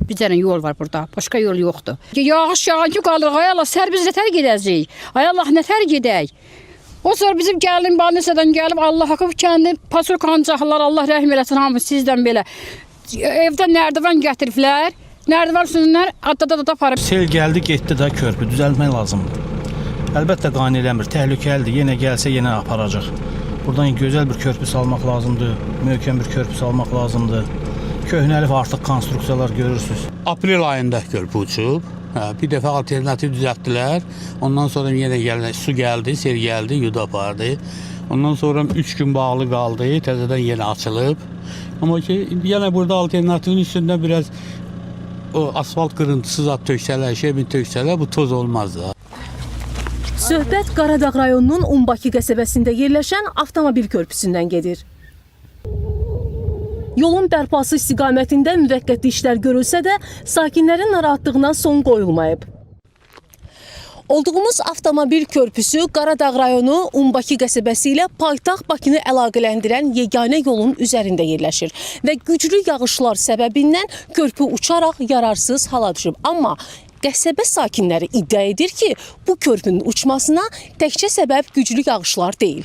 Bir dənə yol var burada. Başqa yol yoxdur. Yağış yağan ki qalırıq. Ay Allah, sər biz nətər gedəcəyik? Ay Allah, nətər gedək? O sonra bizim gəlin Banisədən gəlib Allah haqqı kəndi pasoka ancaqlar, Allah rəhm eləsin hamı sizdən belə. Evdə nərdivan gətiriblər. Nərdivan üstündən adada aparıb. Sel gəldi, getdi də körpü düzəltmək lazımdır. Əlbəttə qane eləmir, təhlükəlidir. Yenə gəlsə yenə aparacaq. Buradan gözəl bir körpü salmaq lazımdır. Möhkəm bir körpü salmaq lazımdır. Köhnəlib artıq konstruksiyalar görürsüz. Aprel ayında körpü uçub. Bir dəfə alternativ düzəltdilər. Ondan sonra yenə su gəldi, sel gəldi, yudu apardı. Ondan sonra 3 gün bağlı qaldı, təzədən yenə açılıb. Amma ki, yenə burada alternativin üstündə biraz o asfalt qırıntısı zat töksələr, şerbin töksələr, bu toz olmaz da. Söhbət Qaradağ rayonunun Umbaki qəsəbəsində yerləşən avtomobil körpüsündən gedir. Yolun bərpası istiqamətində müvəqqəti işlər görülsə də, sakinlərin narahatlığına son qoyulmayıb. Olduğumuz avtomobil körpüsü Qaradağ rayonu Umbaki qəsəbəsi ilə paytaxt Bakını əlaqələndirən yeganə yolun üzərində yerləşir və güclü yağışlar səbəbindən körpü uçaraq yararsız hala düşüb. Amma qəsəbə sakinləri iddia edir ki, bu körpünün uçmasına təkcə səbəb güclü yağışlar deyil.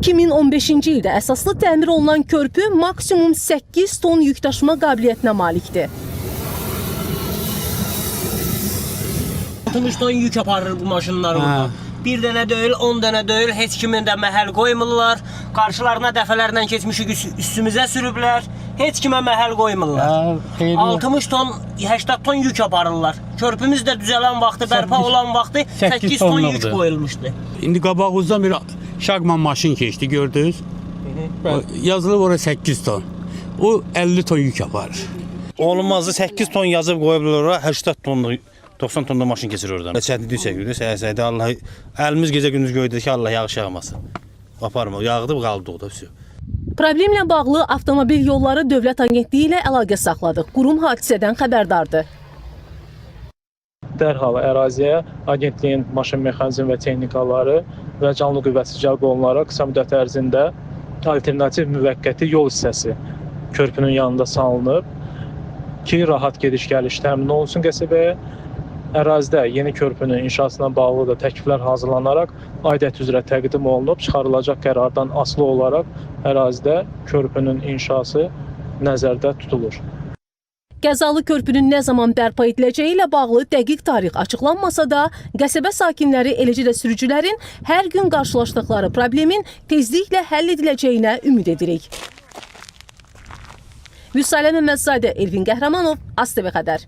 2015-ci ildə əsaslı təmir olunan körpü maksimum 8 ton yük daşıma qabiliyyətinə malikdir. 60 ton yük aparır bu maşınlar orada. Bir dənə deyil, 10 dənə deyil, heç kimin də məhəl qoymurlar. Qarşılarına dəfələrlə keçmişik, üstümüzə sürüblər. Heç kimə məhəl qoymurlar. 60 ton, 80 ton yük aparırlar. Körpümüz də düzələn vaxtı, bərpa olan vaxtı 8 ton yük qoyulmuşdu. İndi qabağımızdan bir Şaqman maşın keçdi, gördünüz. Yazılıb oraya 8 ton. O 50 ton yük aparır. Olmazdı 8 ton yazıb qoyublar oraya, 80 tonluq 90 tonda maşın keçir oradan. Çətinlik çəkiyordu, səhər-səhərdə Allah, əlimiz gecə gündüz göydü ki, Allah yağış yağmasın. Aparma, yağdı, qaldı o da. Problemlə bağlı Avtomobil Yolları Dövlət Agentliyi ilə əlaqə saxladıq. Qurum hadisədən xəbərdardır. Dərhal əraziyə agentliyin maşın mexanizm və texnikaları və canlı qüvvəsi cəlb olunaraq qısa müddət ərzində alternativ müvəqqəti yol hissəsi körpünün yanında salınıb ki, rahat gediş-gəliş təmin olunsun qəsəbəyə. Ərazidə yeni körpünün inşasına bağlı da təkliflər hazırlanaraq aidiyyət üzrə təqdim olunub, çıxarılacaq qərardan asılı olaraq ərazidə körpünün inşası nəzərdə tutulur. Qəzalı körpünün nə zaman bərpa ediləcəyi ilə bağlı dəqiq tarix açıqlanmasa da, qəsəbə sakinləri, eləcə də sürücülərin hər gün qarşılaşdıqları problemin tezliklə həll ediləcəyinə ümid edirik. Vüsalə Məmmədzadə, Elvin Qəhrəmanov, ASTV Xəbər.